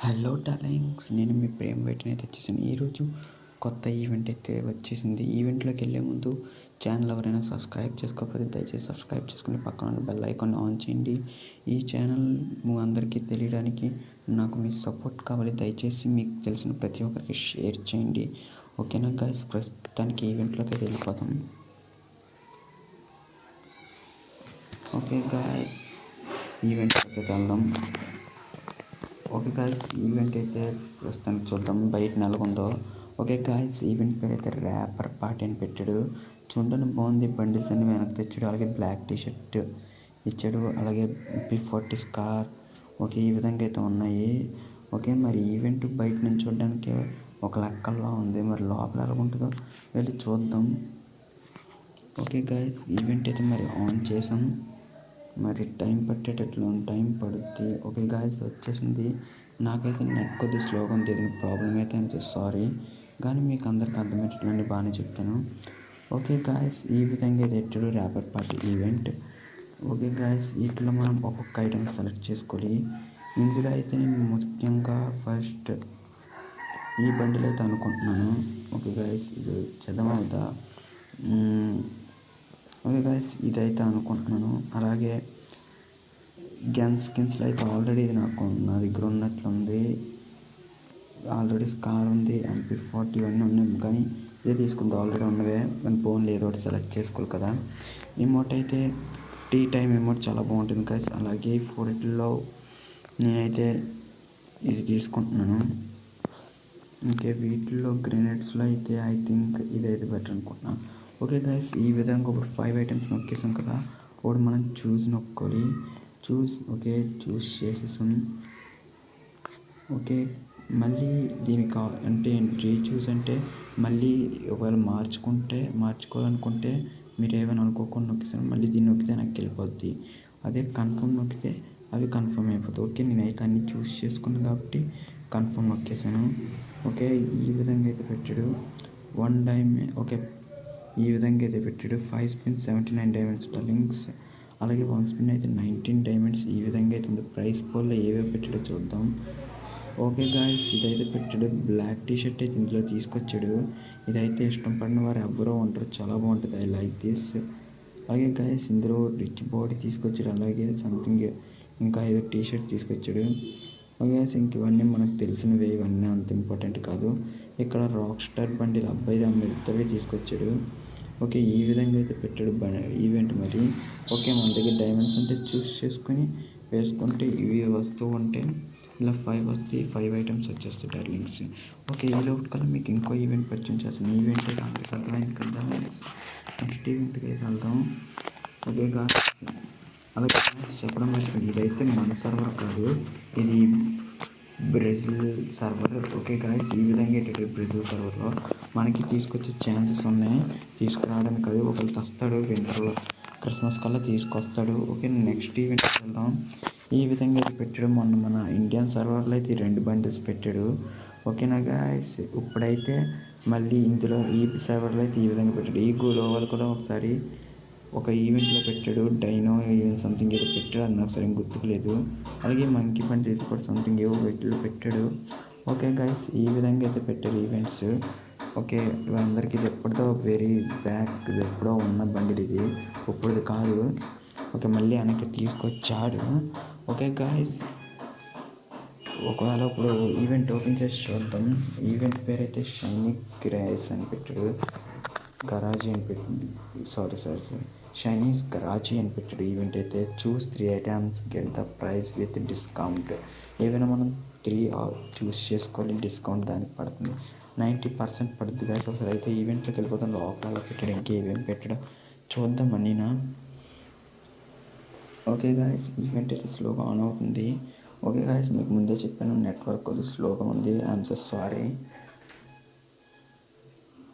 Hello darlings, నేను మీ ప్రేమ వెయిట్ని అయితే వచ్చేసాను. ఈరోజు కొత్త ఈవెంట్ అయితే వచ్చేసింది. ఈవెంట్లోకి వెళ్ళే ముందు ఛానల్ ఎవరైనా సబ్స్క్రైబ్ చేసుకోకపోతే దయచేసి సబ్స్క్రైబ్ చేసుకుని పక్కన ఉన్న బెల్ ఐకాన్ ఆన్ చేయండి. ఈ ఛానల్ అందరికీ తెలియడానికి నాకు మీ సపోర్ట్ కావాలి. దయచేసి మీకు తెలిసిన ప్రతి ఒక్కరికి షేర్ చేయండి. ఓకేనా గైస్? ప్రస్తుతానికి ఈవెంట్లోకి అయితే వెళ్ళిపోతాం. ఓకే గైస్, ఈవెంట్లోకి అయితే వెళ్దాం. ఓకే గాయస్, ఈవెంట్ అయితే ప్రస్తుతానికి చూద్దాం బయట నెలకొందో. ఓకే గాయస్, ఈవెంట్ పేరు అయితే ర్యాపర్ పార్టీ అని పెట్టాడు. చూడడానికి బాగుంది. బండిల్స్ అన్ని వెనక్కి తెచ్చాడు. అలాగే బ్లాక్ టీషర్ట్ ఇచ్చాడు. అలాగే P40 స్కార్. ఓకే, ఈ విధంగా అయితే ఉన్నాయి. ఓకే, మరి ఈవెంట్ బయట నుంచి చూడడానికి ఒక లెక్కల్లో ఉంది. మరి లోపల ఎలా ఉంటుందో వెళ్ళి చూద్దాం. ఓకే గాయస్, ఈవెంట్ అయితే మరి ఆన్ చేసాం. మరి టైం పట్టేటట్లు టైం పడుద్ది. ఓకే గాయస్, వచ్చేసింది. నాకైతే నెట్ కొద్దిగా స్లోగా ఉంది. ఏదైనా ప్రాబ్లం అయితే అంతే సారీ, కానీ మీకు అందరికి అర్థమయ్యేటట్లు బాగానే చెప్తాను. ఓకే గాయస్, ఈ విధంగా అయితే ఎట్టాడు rapper party event. Okay guys, వీటిలో మనం ఒక్కొక్క ఐటమ్ సెలెక్ట్ చేసుకోవాలి. ఇందులో అయితే నేను ముఖ్యంగా ఫస్ట్ ఈ బండిలో అయితే అనుకుంటున్నాను. ఓకే గాయస్, ఇది చదవవుదా? ఓకే గాయస్, ఇదైతే అనుకుంటున్నాను. అలాగే గన్ స్కిన్స్లో అయితే ఆల్రెడీ ఇది నా దగ్గర ఉన్నట్లుంది. ఆల్రెడీ స్కార్ ఉంది, MP40 ఇవన్నీ ఉన్నాయి. కానీ ఇదే తీసుకుంది, ఆల్రెడీ ఉన్నవే. కానీ ఫోన్లో ఏదో ఒకటి సెలెక్ట్ చేసుకోవాలి కదా. ఎమోట్ అయితే టీ టైం ఎమోట్ చాలా బాగుంటుంది గాయస్. అలాగే ఫోర్లో నేనైతే ఇది తీసుకుంటున్నాను. ఇంకే వీటిల్లో గ్రెనేడ్స్లో అయితే ఐ థింక్ ఇదైతే బెటర్ అనుకుంటున్నాను. ఓకే గైస్, ఈ విధంగా ఇప్పుడు 5 ఐటమ్స్ నొక్కేసాం కదా. ఇప్పుడు మనం నొక్కాలి. ఓకే, చూస్ చేసేసాం. ఓకే, మళ్ళీ దీనికి అంటే రీచూస్ అంటే మళ్ళీ ఒకవేళ మార్చుకోవాలనుకుంటే మీరు ఏమైనా అనుకోకుండా నొక్కేసాను. మళ్ళీ దీన్ని నొక్కితే నాకు వెళ్ళిపోద్ది. అదే కన్ఫర్మ్ నొక్కితే అవి కన్ఫర్మ్ అయిపోతుంది. ఓకే, నేనైతే అన్ని చూస్ చేసుకున్నాను కాబట్టి కన్ఫర్మ్ నొక్కేసాను. ఓకే, ఈ విధంగా అయితే పెట్టాడు. 1 డైమండ్. ఓకే, ఈ విధంగా అయితే పెట్టాడు. 5 స్పిన్ 79 డైమండ్స్ డార్లింగ్స్. అలాగే 1 స్పిన్ అయితే 19 డైమండ్స్. ఈ విధంగా అయితే ఉంది. ప్రైస్ పోల్లో ఏవేవి పెట్టాడో చూద్దాం. ఓకే గాయస్, ఇదైతే పెట్టాడు. బ్లాక్ టీషర్ట్ అయితే ఇందులో తీసుకొచ్చాడు. ఇదైతే ఇష్టపడిన వారు ఎవ్వరూ ఉంటారు, చాలా బాగుంటుంది. I like this. అలాగే గాయస్, ఇందులో రిచ్ బాడీ తీసుకొచ్చాడు. అలాగే సంథింగ్ ఇంకా ఏదో టీషర్ట్ తీసుకొచ్చాడు. ఓకే, ఇంక ఇవన్నీ మనకు తెలిసినవే, ఇవన్నీ అంత ఇంపార్టెంట్ కాదు. ఇక్కడ రాక్ స్టార్ బండిలు అబ్బాయి ఇద్దరే తీసుకొచ్చాడు. ఓకే, ఈ విధంగా అయితే పెట్టాడు ఈవెంట్. మరి ఓకే, మన దగ్గర డైమండ్స్ అంటే చూస్ చేసుకొని వేసుకుంటే ఇవి వస్తూ ఉంటే ఇలా 5 వస్తాయి. 5 ఐటమ్స్ వచ్చేస్తాయి డార్లింగ్స్. ఓకే, ఈ లోపు కల్లా మీకు ఇంకో ఈవెంట్ పరిచయం చేస్తాను. ఈవెంట్ అయితే అందరికీ అర్థమైంది కదా. నెక్స్ట్ ఈవెంట్కి అయితే వెళ్దాం. ఓకే గాయస్, అలాగే చెప్పడం మర్చిపోయింది, ఇదైతే మన సర్వర్ కాదు, ఇది బ్రెజిల్ సర్వర్. ఓకే గాయస్, ఈ విధంగా ఏంటంటే బ్రెజిల్ సర్వర్లో మనకి తీసుకొచ్చే ఛాన్సెస్ ఉన్నాయి. తీసుకురావడానికి కాదు, ఒకళ్ళు తెస్తాడు వింటర్లో, క్రిస్మస్ కల్లా తీసుకొస్తాడు. ఓకే, నెక్స్ట్ ఈవెంట్కి వెళ్దాం. ఈ విధంగా అయితే పెట్టాడు. మన ఇండియన్ సర్వర్లో అయితే 2 బండిల్స్ పెట్టాడు. ఓకేనా గాయస్, ఇప్పుడైతే మళ్ళీ ఇందులో ఈ సర్వర్లో అయితే ఈ విధంగా పెట్టాడు. ఈ గ్లోవల్ కూడా ఒకసారి ఒక ఈవెంట్లో పెట్టాడు. డైనో ఈవెంట్ సంథింగ్ ఏదో పెట్టాడు, అది నాకు సరిగ్గా గుర్తుకులేదు. అలాగే మంకీ బండి ఇది కూడా సంథింగ్ ఏవో పెట్టాడు. ఓకే గైస్, ఈ విధంగా అయితే పెట్టారు ఈవెంట్స్. ఓకే, అందరికీ ఇది ఎప్పుడుదో వెరీ బ్యాక్, ఇది ఎప్పుడో ఉన్న బండి, ఇది ఇప్పుడుది కాదు. ఓకే, మళ్ళీ వెనక్కి తీసుకొచ్చాడు. ఓకే గాయస్, ఒకవేళ ఇప్పుడు ఈవెంట్ ఓపెన్ చేసి చూద్దాం. ఈవెంట్ పేరు అయితే షైనీ గ్రేస్ అని పెట్టాడు. గరాజీ అని పెట్టింది, సారీ షైనీస్ గరాజీ అని పెట్టాడు. ఈవెంట్ అయితే చూస్ 3 items get the price with discount. ఏవైనా మనం 3 చూస్ చేసుకోవాలి, డిస్కౌంట్ దానికి పడుతుంది. 90% పడుతుంది గాయస్. ఒకసారి అయితే ఈవెంట్లోకి వెళ్ళిపోతాం. లోపల పెట్టాడు, ఇంకేమేమి పెట్టాడో చూద్దాం అన్నీనా. ఓకే గాయస్, ఈవెంట్ అయితే స్లోగా ఆన్ అవుతుంది. ఓకే గాయస్, మీకు ముందే చెప్పాను నెట్వర్క్ కొద్దిగా స్లోగా ఉంది, I'm so sorry.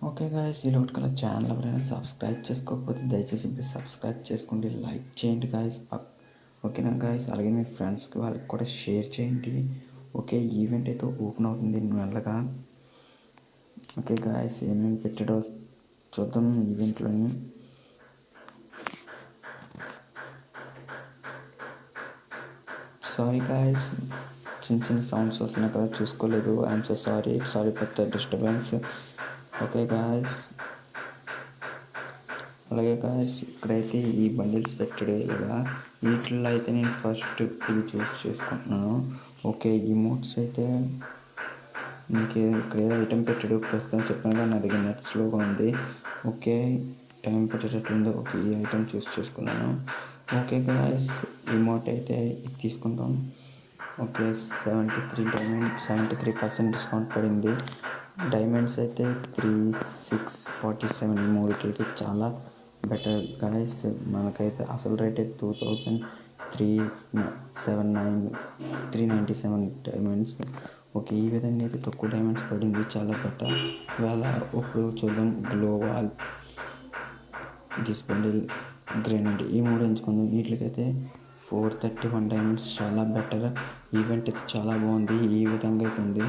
Okay guys, ఈ లోటు కల్లా ఛానల్ ఎవరైనా సబ్స్క్రైబ్ చేసుకోకపోతే దయచేసి సబ్స్క్రైబ్ చేసుకోండి, లైక్ చేయండి గాయస్. ఓకేనా గాయస్, అలాగే మీ ఫ్రెండ్స్కి వాళ్ళకి కూడా షేర్ చేయండి. ఓకే, ఈవెంట్ అయితే ఓపెన్ అవుతుంది మెల్లగా. ఓకే గాయస్, ఏమేమి పెట్టాడో చూద్దాం ఈవెంట్లోని. సారీ గాయస్, చిన్న చిన్న సౌండ్స్ వస్తున్నాయి కదా, చూసుకోలేదు. I'm so sorry for the disturbance. Okay guys, అలాగే గాయస్ ఇక్కడైతే ఈ బండిల్స్ పెట్టాడు ఇలా, వీటిల్లో అయితే నేను ఫస్ట్ ఇది చూస్ చేసుకుంటున్నాను. ఓకే, ఇమోట్స్ అయితే ఇక్కడ ఏదో ఐటెం పెట్టాడు. ప్రస్తుతం చెప్పాను కదా, నా దగ్గర నెట్ స్లోగా ఉంది. ఓకే, టైం పెట్టేటట్లుంది. ఓకే, ఈ ఐటెం చూస్ చేసుకున్నాను. ఓకే గాయస్, ఇమోట్ అయితే ఇది తీసుకుంటాం. ఓకే, 73% డిస్కౌంట్ పడింది. డైమండ్స్ అయితే 3647 మూడికి చాలా బెటర్ గాయస్. మనకైతే అసలు రేట్ అయితే 2397 డైమండ్స్. ఓకే, ఈ విధంగా అయితే తక్కువ డైమండ్స్ పడింది, చాలా బెటర్. ఇవాళ ఇప్పుడు చూద్దాం గ్లోవాల్, దిస్ బండిల్, గ్రెనేడ్, ఈ మూడు ఎంచుకుందాం. వీటికైతే 431 డైమండ్స్, చాలా బెటర్. ఈవెంట్ అయితే చాలా బాగుంది, ఈ విధంగా అయితే ఉంది.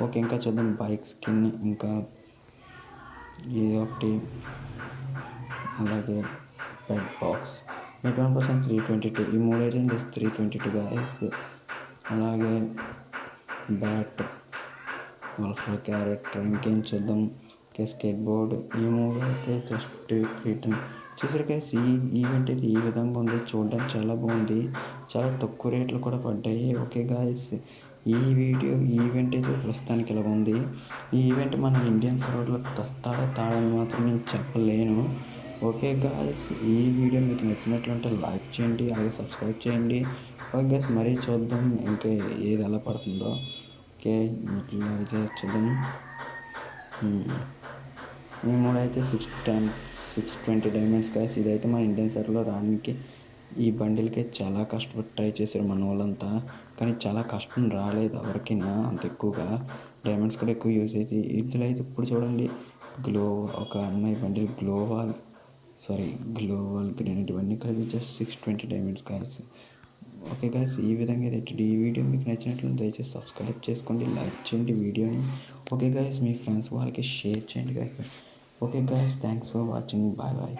ఓకే, ఇంకా చూద్దాం బైక్ స్కిన్, ఇంకా ఇది ఒకటి, అలాగే బెడ్ బాక్స్ 81% 322, ఈ మూడు అయితే 322 గాయస్. అలాగే బ్యాట్, ఆల్ఫా క్యారెక్టర్, ఇంకేం చూద్దాం. ఓకే, స్కేట్ బోర్డ్, ఈ మూడు అయితే జస్ట్ 310. చూసారు గైస్, ఈ ఈవెంట్ అయితే ఈ విధంగా ఉంది, చూడడానికి చాలా బాగుంది, చాలా తక్కువ రేట్లు కూడా పడ్డాయి. ఓకే గాయస్, ఈ ఈవెంట్ అయితే ప్రస్తుతానికి ఇలా ఉంది. ఈ ఈవెంట్ మన ఇండియన్ సర్వర్లో తాడని మాత్రం నేను చెప్పలేను. ఓకే గాయస్, ఈ వీడియో మీకు నచ్చినట్లుంటే లైక్ చేయండి, అలాగే సబ్స్క్రైబ్ చేయండి. ఓకే గాయస్, మరీ చూద్దాం ఇంకా ఏది ఎలా పడుతుందో. ఓకే, ఇట్లా అయితే చూద్దాం. ఈ మూడు అయితే 620 డైమండ్స్ గాయస్. ఇదైతే మన ఇండియన్ సర్వర్లో రావడానికి ఈ బండిల్కి చాలా కష్టపడి ట్రై చేశారు మన వాళ్ళంతా, కానీ చాలా కష్టం రాలేదు ఎవరికైనా అంత ఎక్కువగా. డైమండ్స్ కూడా ఎక్కువ యూజ్ అయ్యింది. ఇందులో అయితే ఇప్పుడు చూడండి, ఒక అమ్మాయి బండిల్ గ్లోవాల్ గ్రెనేడ్, ఇవన్నీ కలిపి just 620 diamonds guys. Okay guys, ఈ విధంగా అయితే ఈ వీడియో మీకు నచ్చినట్లయితే దయచేసి సబ్స్క్రైబ్ చేసుకోండి, లైక్ చేయండి వీడియోని. ఓకే గాయస్, మీ ఫ్రెండ్స్ వాళ్ళకి షేర్ చేయండి guys. Okay guys, thanks for watching, bye bye.